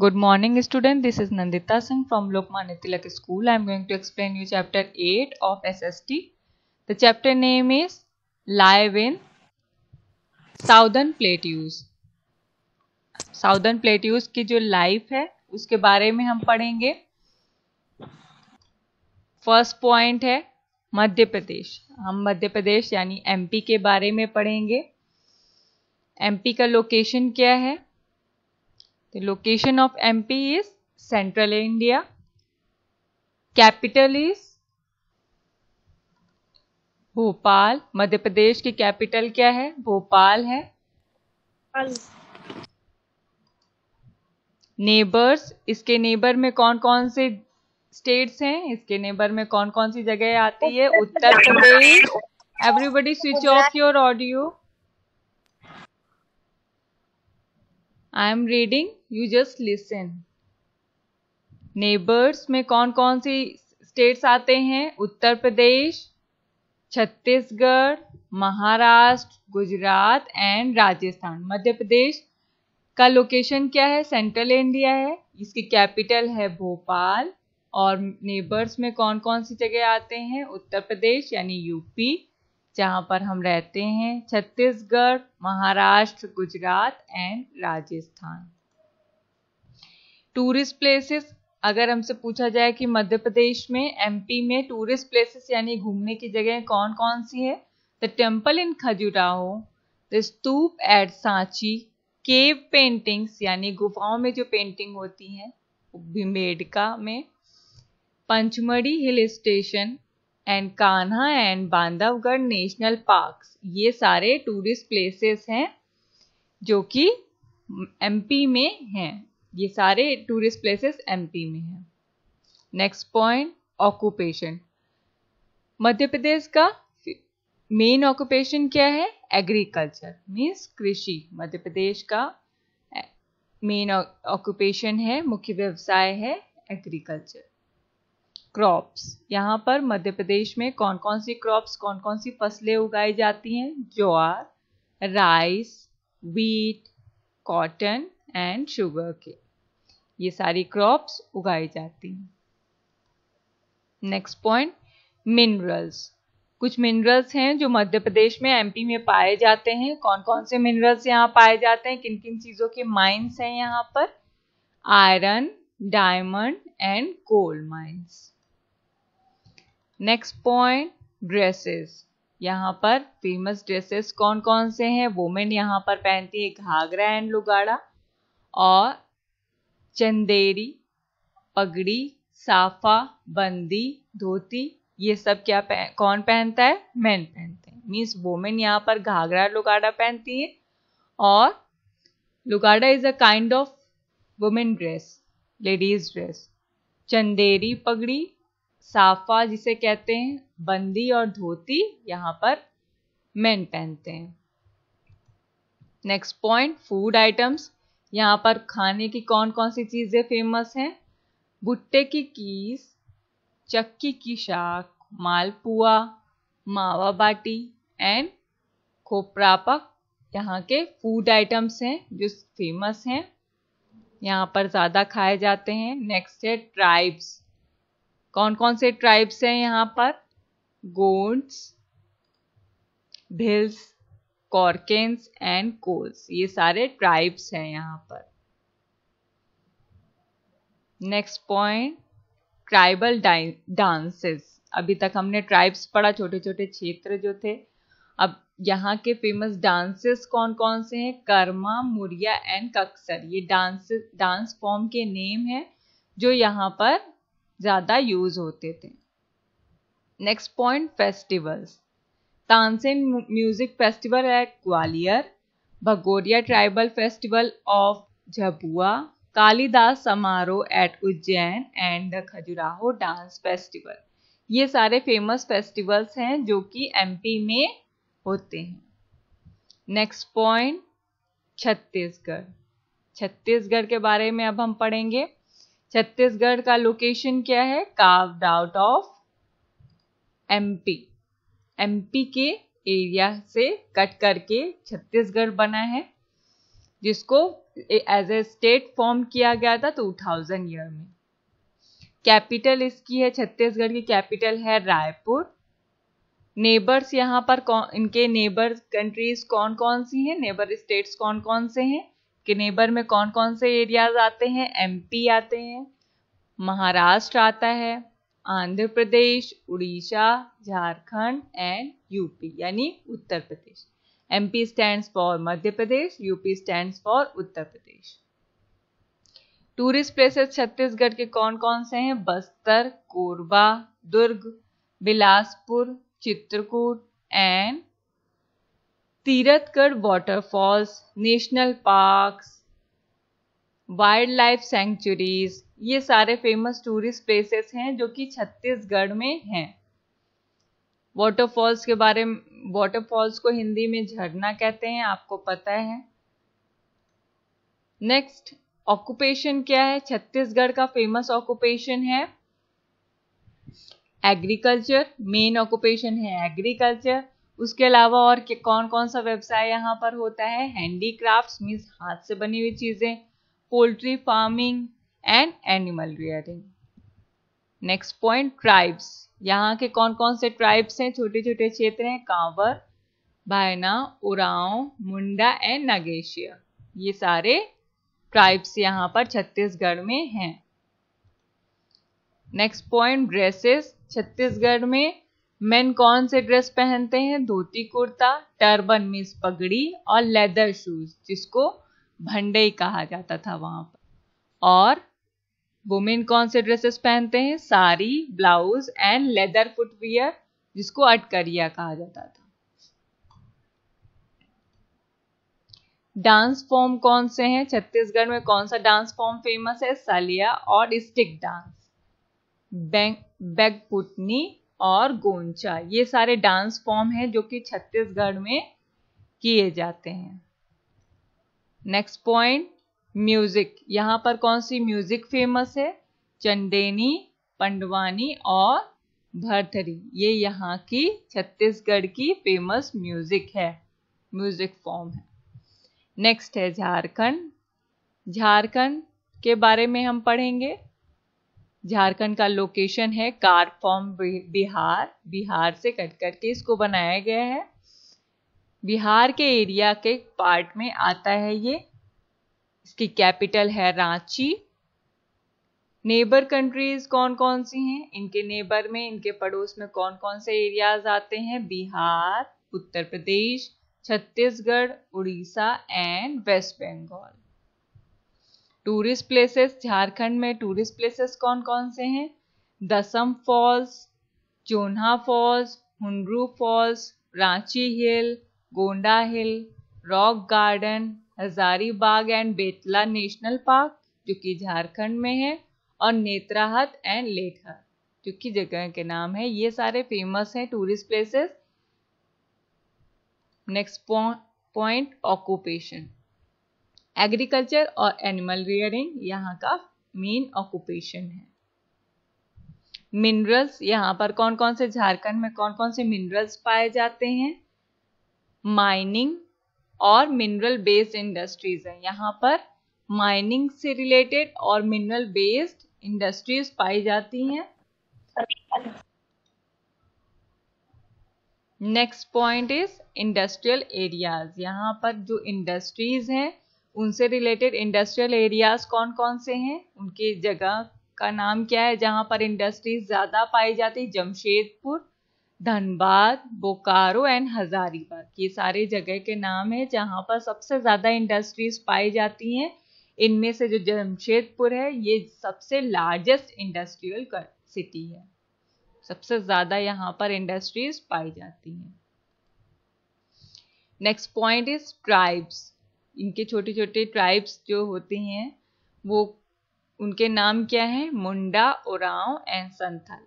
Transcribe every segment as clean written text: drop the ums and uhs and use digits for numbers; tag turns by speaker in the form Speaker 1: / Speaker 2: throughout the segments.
Speaker 1: Good morning, student. This is Nandita Singh from Lokmanya Tilak School. I am going to explain you chapter 8 of SST. The chapter name is Live in Southern Plateaus. Southern Plateaus की जो life है उसके बारे में हम पढ़ेंगे. First point है मध्य प्रदेश. हम मध्य प्रदेश यानी एमपी के बारे में पढ़ेंगे. एमपी का लोकेशन क्या है? The location of MP is Central India. Capital is Bhopal. Madhya Pradesh की कैपिटल क्या है? भोपाल है. नेबर्स, इसके नेबर में कौन कौन से स्टेट्स हैं? इसके नेबर में कौन कौन सी जगह आती है? Uttar Pradesh. Everybody switch off your audio. I am reading, you just listen. Neighbours में कौन कौन सी स्टेट्स आते हैं? उत्तर प्रदेश, छत्तीसगढ़, महाराष्ट्र, गुजरात एंड राजस्थान. मध्य प्रदेश का लोकेशन क्या है? सेंट्रल इंडिया है. इसकी कैपिटल है भोपाल. और नेबर्स में कौन कौन सी जगह आते हैं? उत्तर प्रदेश यानी यूपी जहां पर हम रहते हैं, Chhattisgarh, Maharashtra, Gujarat and Rajasthan. Tourist places, अगर हमसे पूछा जाए कि मध्य प्रदेश में एमपी में टूरिस्ट प्लेसेस यानी घूमने की जगह कौन कौन सी है? The temple in Khajuraho, the stupa at Sanchi, cave paintings यानी गुफाओं में जो पेंटिंग होती हैं भीमबेटका में, Pachmarhi hill station and Kanha and Bandhavgarh national parks. ये सारे टूरिस्ट प्लेसेस हैं जो कि एमपी में हैं. ये सारे टूरिस्ट प्लेसेस एमपी में हैं. Next point, occupation. Madhya Pradesh का मेन ऑक्यूपेशन क्या है? एग्रीकल्चर मीन्स कृषि. मध्य प्रदेश का मेन ऑक्यूपेशन है, मुख्य व्यवसाय है एग्रीकल्चर. क्रॉप्स, यहाँ पर मध्य प्रदेश में कौन कौन सी क्रॉप्स, कौन कौन सी फसलें उगाई जाती हैं? Jowar, rice, wheat, cotton and sugar cane. ये सारी क्रॉप्स उगाई जाती हैं. Next point, minerals. कुछ मिनरल्स हैं जो मध्य प्रदेश में एमपी में पाए जाते हैं. कौन कौन से मिनरल्स यहाँ पाए जाते हैं? किन किन चीजों के माइंस हैं यहाँ पर? Iron, diamond and coal mines. Next point, dresses. यहाँ पर फेमस ड्रेसेस कौन कौन से हैं? वुमेन यहाँ पर पहनती है घाघरा एंड लुगाड़ा और चंदेरी, पगड़ी, साफा, बंदी, धोती. ये सब क्या कौन पहनता है? मेन पहनते हैं. मीन्स वुमेन यहाँ पर घाघरा लुगाड़ा पहनती है और lugada is a kind of women dress, ladies dress. Chanderi पगड़ी, साफा जिसे कहते हैं, बंदी और धोती यहाँ पर मेन पहनते हैं. Next point, food items. यहाँ पर खाने की कौन कौन सी चीजें फेमस हैं? भुट्टे की कीस, चक्की की शाक, मालपुआ, मावा बाटी एंड खोपरापक यहाँ के फूड आइटम्स हैं जो फेमस हैं, यहाँ पर ज्यादा खाए जाते हैं. नेक्स्ट है ट्राइब्स. कौन कौन से ट्राइब्स हैं यहाँ पर? गोंड्स, भिल्स, कॉर्केन्स एंड कोल्स. ये सारे ट्राइब्स हैं यहाँ पर. Next point, tribal dances. अभी तक हमने ट्राइब्स पढ़ा, छोटे छोटे क्षेत्र जो थे. अब यहाँ के फेमस डांसेस कौन कौन से हैं? कर्मा, मुरिया एंड कक्सर. ये डांस फॉर्म के नेम हैं जो यहाँ पर ज्यादा यूज होते थे. Next point, festivals. Tansen music festival at Gwalior, Bhagoria tribal festival of Jhabua, Kalidas Samaroh at Ujjain and the Khajuraho dance festival. ये सारे फेमस फेस्टिवल्स हैं जो कि एमपी में होते हैं. Next point, Chhattisgarh. छत्तीसगढ़ के बारे में अब हम पढ़ेंगे. छत्तीसगढ़ का लोकेशन क्या है? Carved out of MP. MP के एरिया से कट करके छत्तीसगढ़ बना है जिसको एज ए स्टेट फॉर्म किया गया था 2000 ईयर में। कैपिटल इसकी है, छत्तीसगढ़ की कैपिटल है रायपुर। नेबर्स यहाँ पर इनके नेबर कंट्रीज कौन कौन सी हैं, नेबर स्टेट्स कौन कौन से हैं, कि नेबर में कौन कौन से एरियाज आते हैं, एमपी आते हैं, महाराष्ट्र आता है, आंध्र प्रदेश, उड़ीसा, झारखंड एंड यूपी यानी Uttar Pradesh. MP stands for Madhya Pradesh, UP stands for Uttar Pradesh. Tourist places Chhattisgarh के कौन कौन से हैं, Bastar, Korba, Durg, Bilaspur, Chitrakoot and Tirathgarh waterfalls, national parks, wildlife sanctuaries, ये सारे फेमस टूरिस्ट प्लेसेस हैं जो कि छत्तीसगढ़ में हैं। वाटरफॉल्स के बारे में, वाटरफॉल्स को हिंदी में झरना कहते हैं, आपको पता है। नेक्स्ट, ऑक्यूपेशन क्या है, छत्तीसगढ़ का फेमस ऑक्यूपेशन है एग्रीकल्चर, मेन ऑक्यूपेशन है एग्रीकल्चर। उसके अलावा और कौन कौन सा व्यवसाय यहाँ पर होता है, हैंडीक्राफ्ट्स मीन्स हाथ से बनी हुई चीजें, poultry farming and animal rearing. Next point, tribes, यहाँ के कौन कौन से ट्राइब्स हैं, छोटे छोटे क्षेत्र हैं, कांवर, भायना, उरांव, मुंडा एंड नागेशिया, ये सारे ट्राइब्स यहाँ पर छत्तीसगढ़ में हैं। नेक्स्ट पॉइंट, ड्रेसेस, छत्तीसगढ़ में मेन कौन से ड्रेस पहनते हैं, धोती कुर्ता, टर्बन मीन्स पगड़ी और लेदर शूज जिसको भंडई कहा जाता था वहां पर। और वुमेन कौन से ड्रेसेस पहनते हैं, sari, blouse and leather footwear जिसको अटकरिया कहा जाता था। डांस फॉर्म कौन से हैं, छत्तीसगढ़ में कौन सा डांस फॉर्म फेमस है, सलिया और स्टिक डांस, बैगपुटनी और गोंचा, ये सारे डांस फॉर्म हैं जो कि छत्तीसगढ़ में किए जाते हैं। नेक्स्ट पॉइंट, म्यूजिक, यहाँ पर कौन सी म्यूजिक फेमस है, चंदेनी, पंडवानी और भरथरी, ये यहाँ की छत्तीसगढ़ की फेमस म्यूजिक है, म्यूजिक फॉर्म है। नेक्स्ट है झारखंड, झारखंड के बारे में हम पढ़ेंगे। झारखंड का लोकेशन है कारफॉर्म बिहार, बिहार से कट करके इसको बनाया गया है, बिहार के एरिया के पार्ट में आता है ये। इसकी कैपिटल है रांची। नेबर कंट्रीज कौन कौन सी हैं, इनके नेबर में, इनके पड़ोस में कौन कौन से एरियाज आते हैं, Bihar, Uttar Pradesh, Chhattisgarh, Orissa and West Bengal. Tourist places, Jharkhand में टूरिस्ट प्लेसेस कौन कौन से हैं, Dassam falls, Jonha falls, Hundru falls, Ranchi hill, Gonda hill, rock garden, Hazaribagh and Betla national park जो कि झारखंड में है, और नेत्राहत एंड लेठर जो कि जगह के नाम है। ये सारे फेमस हैं tourist places. Next point, occupation, agriculture और एनिमल रियरिंग यहाँ का मेन ऑक्यूपेशन है। मिनरल्स, यहाँ पर कौन कौन से, झारखंड में कौन कौन से मिनरल्स पाए जाते हैं, माइनिंग और मिनरल बेस्ड इंडस्ट्रीज है, यहाँ पर माइनिंग से रिलेटेड और मिनरल बेस्ड इंडस्ट्रीज पाई जाती हैं। Next point is industrial areas, यहाँ पर जो इंडस्ट्रीज हैं उनसे रिलेटेड इंडस्ट्रियल एरियाज कौन कौन से हैं, उनकी जगह का नाम क्या है जहाँ पर इंडस्ट्रीज ज्यादा पाई जाती, जमशेदपुर, धनबाद, बोकारो एंड हजारीबाग, ये सारे जगह के नाम है जहाँ पर सबसे ज्यादा इंडस्ट्रीज पाई जाती हैं। इनमें से जो जमशेदपुर है ये सबसे लार्जेस्ट इंडस्ट्रियल सिटी है, सबसे ज्यादा यहाँ पर इंडस्ट्रीज पाई जाती हैं। नेक्स्ट पॉइंट इज ट्राइब्स, इनके छोटे छोटे ट्राइब्स जो होते हैं वो उनके नाम क्या है, मुंडा, उरांव एंड संथाल,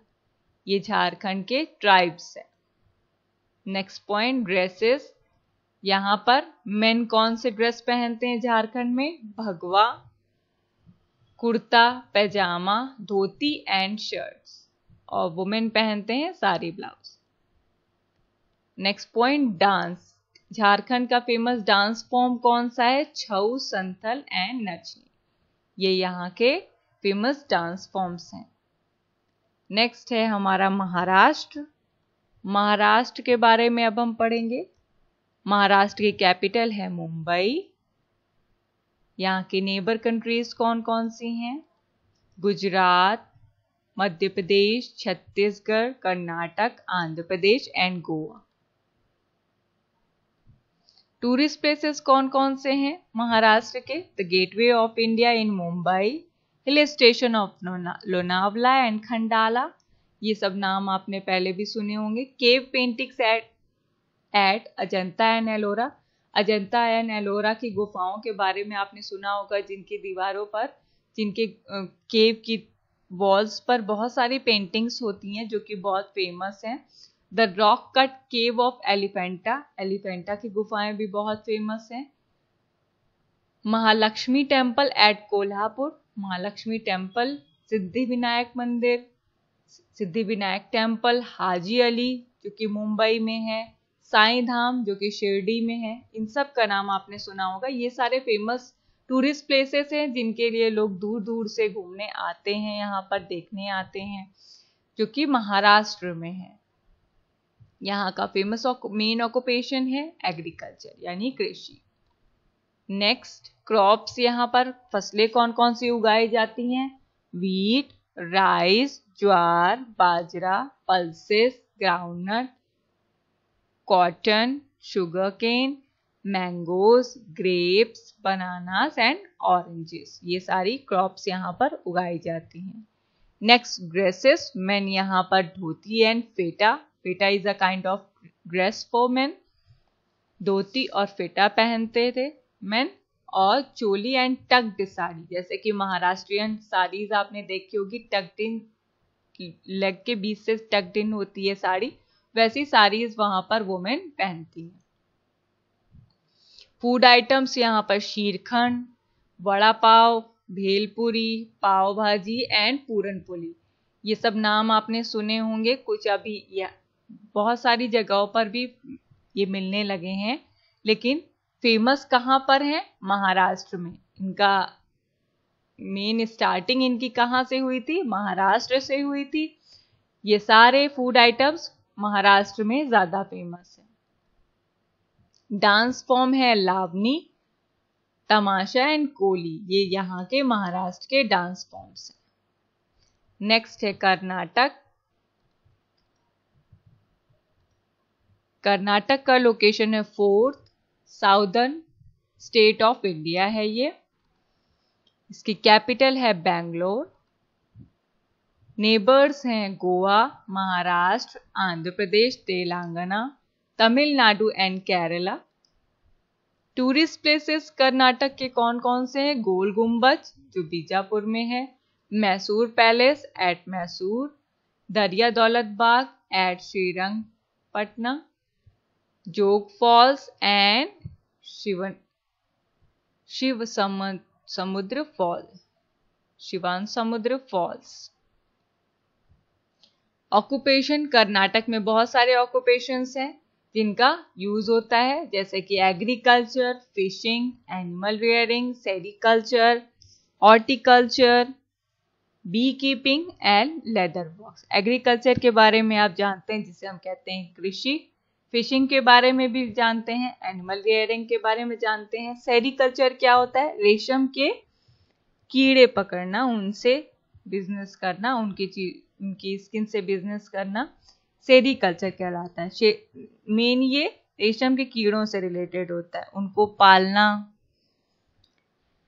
Speaker 1: ये झारखंड के ट्राइब्स है। नेक्स्ट पॉइंट, ड्रेसेस, यहाँ पर मेन कौन से ड्रेस पहनते हैं झारखंड में, भगवा, कुर्ता, पैजामा, धोती एंड शर्ट्स, और वुमेन पहनते हैं sari, blouse. Next point, dance, Jharkhand का फेमस डांस फॉर्म कौन सा है? छऊ, संथल एंड नचनी। ये यहाँ के फेमस डांस फॉर्म्स हैं। नेक्स्ट है हमारा महाराष्ट्र। महाराष्ट्र के बारे में अब हम पढ़ेंगे। महाराष्ट्र की कैपिटल है मुंबई। यहाँ की नेबर कंट्रीज कौन कौन सी हैं? Gujarat, Madhya Pradesh, Chhattisgarh, Karnataka, Andhra Pradesh and Goa. Tourist places कौन कौन से हैं महाराष्ट्र के? The gateway of India in Mumbai, hill station of Lonavala and Khandala, ये सब नाम आपने पहले भी सुने होंगे। Cave paintings at Ajanta and Ellora. Ajanta and Ellora की गुफाओं के बारे में आपने सुना होगा, जिनकी दीवारों पर, जिनके केव की वॉल्स पर बहुत सारी पेंटिंग्स होती हैं जो कि बहुत फेमस हैं। The rock cut cave of Elephanta, Elephanta की गुफाएं भी बहुत फेमस हैं। Mahalakshmi temple at Kolhapur, Mahalakshmi temple, Siddhi Vinayak Mandir, Siddhi Vinayak temple, Haji Ali जो कि मुंबई में है, साईं धाम जो कि शिरडी में है, इन सब का नाम आपने सुना होगा। ये सारे फेमस टूरिस्ट प्लेसेस हैं जिनके लिए लोग दूर दूर से घूमने आते हैं, यहाँ पर देखने आते हैं, जो कि महाराष्ट्र में है। यहाँ का फेमस मेन ऑक्यूपेशन है एग्रीकल्चर यानी कृषि। नेक्स्ट, क्रॉप्स, यहाँ पर फसलें कौन कौन सी उगाई जाती हैं? Wheat, rice, jowar, bajra, pulses, groundnut, cotton, sugar cane, mangoes, grapes, bananas and oranges, ये सारी क्रॉप्स यहाँ पर उगाई जाती हैं। नेक्स्ट, ड्रेसेस, मेन यहाँ पर dhoti and feta, feta is a kind of dress for men, dhoti और फेटा पहनते थे मेन, और चोली एंड टक्ड साड़ी, जैसे कि महाराष्ट्रियन साड़ीज आपने देखी होगी, टक्ड इन, लेग के बीच से टक्ड इन होती है साड़ी, वैसी साड़ीज वहां पर वुमेन पहनती हैं। फूड आइटम्स यहाँ पर शीरखंड, वड़ा पाव, भेलपुरी, पाव भाजी एंड पूरनपोली, ये सब नाम आपने सुने होंगे। कुछ अभी बहुत सारी जगहों पर भी ये मिलने लगे हैं, लेकिन फेमस कहाँ पर है? महाराष्ट्र में। इनका मेन स्टार्टिंग इनकी कहाँ से हुई थी? महाराष्ट्र से हुई थी। ये सारे फूड आइटम्स महाराष्ट्र में ज्यादा फेमस है। डांस फॉर्म है लावनी, तमाशा एंड कोली, ये यहाँ के महाराष्ट्र के डांस फॉर्म्स हैं। नेक्स्ट है कर्नाटक। कर्नाटक का लोकेशन है 4th southern state of India है ये। इसकी कैपिटल है बेंगलोर। नेबर्स हैं Goa, Maharashtra, Andhra Pradesh, Telangana, Tamil Nadu and Kerala. Tourist places Karnataka के कौन कौन से हैं? गोल गुम्बज जो बीजापुर में है, मैसूर पैलेस एट मैसूर, दरिया दौलत बाग एट श्रीरंगपटना, जोग फॉल्स एंड शिवान समुद्र फॉल्स। ऑक्यूपेशन, कर्नाटक में बहुत सारे ऑक्यूपेशंस हैं जिनका यूज होता है, जैसे कि agriculture, fishing, animal rearing, sericulture, horticulture, bee keeping and leather works. Agriculture के बारे में आप जानते हैं जिसे हम कहते हैं कृषि, फिशिंग के बारे में भी जानते हैं, एनिमल रियरिंग के बारे में जानते हैं। सेरिकल्चर क्या होता है? रेशम के कीड़े पकड़ना, उनसे बिजनेस करना, उनकी स्किन से बिजनेस करना सेरिकल्चर कहलाता है। मेन ये रेशम के कीड़ों से रिलेटेड होता है, उनको पालना।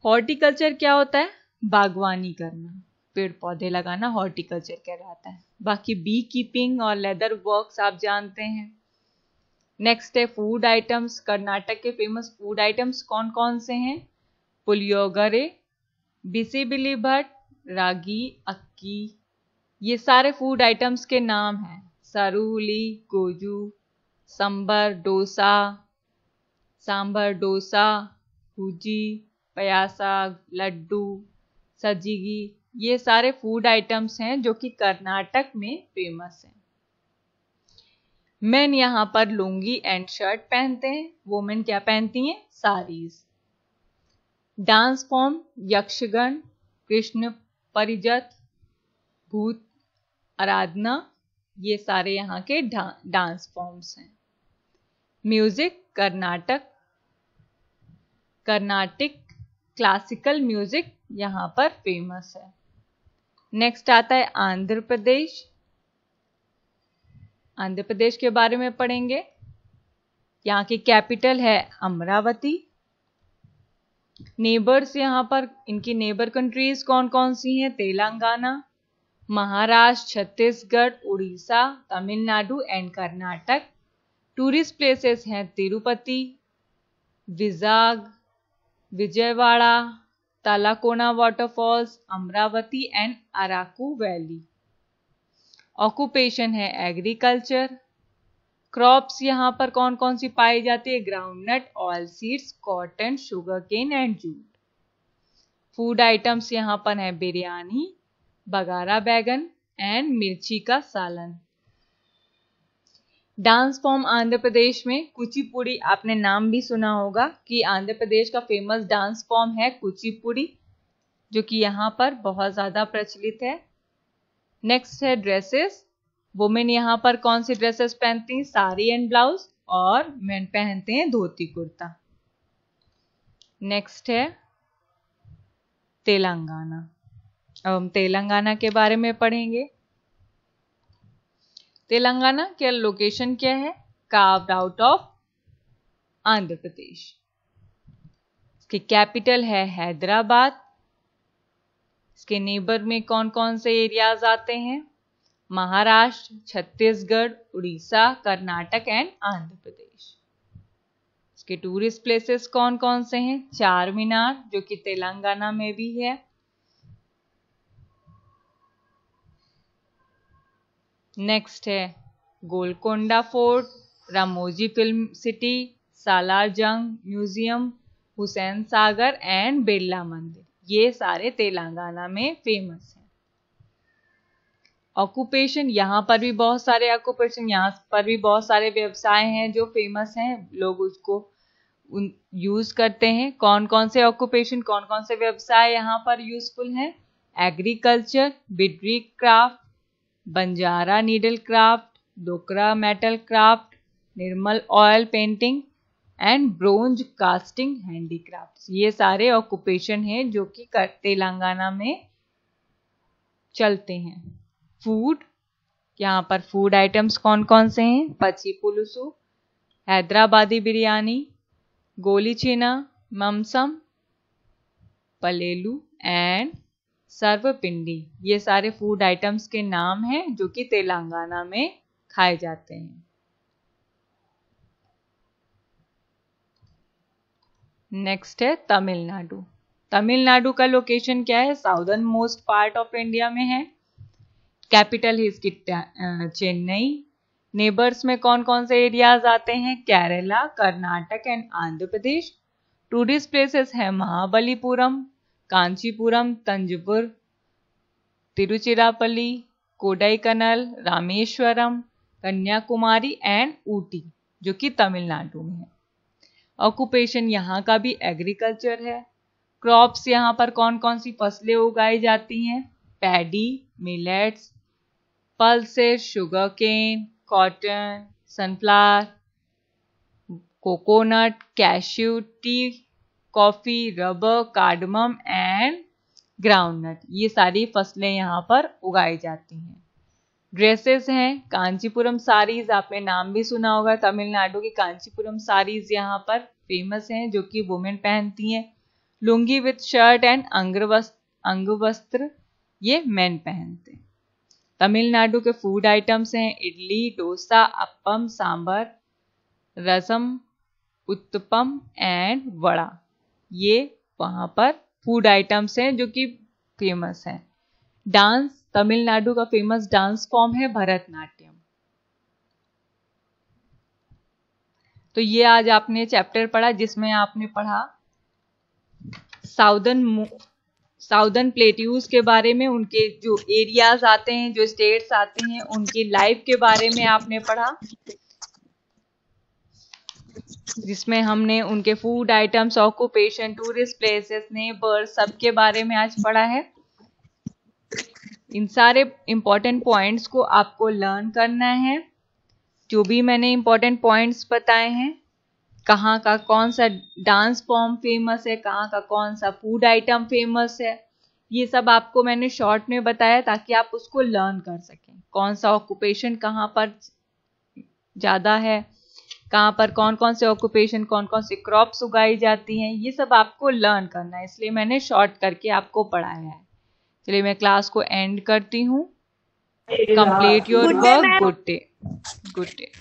Speaker 1: हॉर्टिकल्चर क्या होता है? बागवानी करना, पेड़ पौधे लगाना हॉर्टिकल्चर कहलाता है। बाकी बी कीपिंग और लेदर वर्क्स आप जानते हैं। नेक्स्ट है फूड आइटम्स। कर्नाटक के फेमस फूड आइटम्स कौन कौन से हैं? पुलियोगरे, बिसिबिलीभट, रागी, अक्की, ये सारे फूड आइटम्स के नाम हैं। सरूली, गोजू, सांबर डोसा, हुजी, पयासा, लड्डू, सजीगी, ये सारे फूड आइटम्स हैं जो कि कर्नाटक में फेमस हैं। मेन यहाँ पर लुंगी एंड शर्ट पहनते हैं, वुमेन क्या पहनती हैं, साड़ीज। डांस फॉर्म यक्षगण, कृष्ण परिजत, भूत आराधना, ये सारे यहाँ के डांस फॉर्म्स हैं। म्यूजिक कर्नाटिक क्लासिकल म्यूजिक यहाँ पर फेमस है। नेक्स्ट आता है आंध्र प्रदेश। आंध्र प्रदेश के बारे में पढ़ेंगे। यहाँ की कैपिटल है अमरावती। नेबर्स यहाँ पर, इनकी नेबर कंट्रीज कौन कौन सी हैं, Telangana, Maharashtra, Chhattisgarh, Orissa, Tamil Nadu and Karnataka. Tourist places हैं Tirupati, Vizag, Vijayawada, Talakona waterfalls, Amaravati and Araku valley. Occupation है एग्रीकल्चर। क्रॉप्स यहाँ पर कौन कौन सी पाई जाती है, groundnut, oil seeds, cotton, sugar cane and jute. Food items यहाँ पर है बिरयानी, बगारा बैगन एंड मिर्ची का सालन। डांस फॉर्म आंध्र प्रदेश में कुचिपुड़ी, आपने नाम भी सुना होगा कि आंध्र प्रदेश का फेमस डांस फॉर्म है कुचिपुड़ी, जो कि यहाँ पर बहुत ज्यादा प्रचलित है। नेक्स्ट है ड्रेसेस। वुमेन यहाँ पर कौन सी ड्रेसेस पहनती हैं, साड़ी एंड ब्लाउज, और मेन पहनते हैं धोती कुर्ता। नेक्स्ट है तेलंगाना। अब हम तेलंगाना के बारे में पढ़ेंगे। तेलंगाना के लोकेशन क्या है, carved out of Andhra Pradesh. इसकी कैपिटल है हैदराबाद। इसके नेबर में कौन कौन से एरियाज आते हैं, महाराष्ट्र, छत्तीसगढ़, उड़ीसा, कर्नाटक एंड आंध्र प्रदेश। इसके टूरिस्ट प्लेसेस कौन कौन से हैं, चार मीनार, जो कि तेलंगाना में भी है। नेक्स्ट है Golconda fort, Ramoji film city, Salar Jung museum, Hussain Sagar and Birla Mandir. ये सारे तेलंगाना में फेमस हैं। ऑक्यूपेशन, यहाँ पर भी बहुत सारे ऑक्यूपेशन, यहाँ पर भी बहुत सारे व्यवसाय हैं जो फेमस हैं, लोग उसको यूज करते हैं। कौन कौन से ऑक्यूपेशन, कौन कौन से व्यवसाय यहाँ पर यूजफुल हैं, agriculture, Bidri craft, Banjara needle craft, Dokra metal craft, Nirmal oil painting and bronze casting handicrafts. ये सारे ऑक्यूपेशन हैं जो कि तेलंगाना में चलते हैं। फूड, यहाँ पर फूड आइटम्स कौन कौन से हैं, पची पुलुसु, हैदराबादी बिरयानी, गोली चीना, ममसम, पलेलू एंड सर्वपिंडी। ये सारे फूड आइटम्स के नाम हैं जो कि तेलंगाना में खाए जाते हैं। नेक्स्ट है तमिलनाडु। तमिलनाडु का लोकेशन क्या है, southern most part of India में है। कैपिटल है इसकी चेन्नई। नेबर्स में कौन कौन से एरियाज आते हैं, Kerala, Karnataka and Andhra Pradesh. Tourist places है महाबलीपुरम, कांचीपुरम, तंजपुर, तिरुचिरापल्ली, कोडाईकनाल, रामेश्वरम, कन्याकुमारी एंड ऊटी, जो कि तमिलनाडु में है। ऑक्यूपेशन यहाँ का भी एग्रीकल्चर है। क्रॉप्स यहाँ पर कौन कौन सी फसलें उगाई जाती हैं, paddy, millets, pulses, sugarcane, cotton, sunflower, coconut, cashew, tea, coffee, rubber, cardamom and groundnut. ये सारी फसलें यहाँ पर उगाई जाती हैं। ड्रेसेस हैं कांचीपुरम साड़ीज, आपने नाम भी सुना होगा, तमिलनाडु की कांचीपुरम साड़ीज यहाँ पर फेमस हैं जो कि वुमेन पहनती हैं। लुंगी विथ शर्ट एंड अंगवस्त्र ये मेन पहनते हैं। तमिलनाडु के फूड आइटम्स हैं इडली, डोसा, अप्पम, सांभर, रसम, उत्तपम एंड वड़ा। ये वहां पर फूड आइटम्स हैं जो कि फेमस हैं। डांस, तमिलनाडु का फेमस डांस फॉर्म है भरतनाट्यम। तो ये आज आपने चैप्टर पढ़ा जिसमें आपने पढ़ा साउदर्न प्लेट्यूज के बारे में, उनके जो एरियाज आते हैं, जो स्टेट्स आते हैं, उनकी लाइफ के बारे में आपने पढ़ा। जिसमें हमने उनके food items, occupation, tourist places, neighbours सबके बारे में आज पढ़ा है। इन सारे इम्पोर्टेंट पॉइंट्स को आपको लर्न करना है। जो भी मैंने इम्पोर्टेंट पॉइंट्स बताए हैं, कहाँ का कौन सा डांस फॉर्म फेमस है, कहाँ का कौन सा फूड आइटम फेमस है, ये सब आपको मैंने शॉर्ट में बताया ताकि आप उसको लर्न कर सकें। कौन सा ऑक्यूपेशन कहाँ पर ज़्यादा है, कहाँ पर कौन कौन से ऑक्यूपेशन, कौन कौन सी क्रॉप्स उगाई जाती हैं, ये सब आपको लर्न करना है, इसलिए मैंने शॉर्ट करके आपको पढ़ाया है। चलिए मैं क्लास को एंड करती हूँ। Complete your work. Good day. Good day.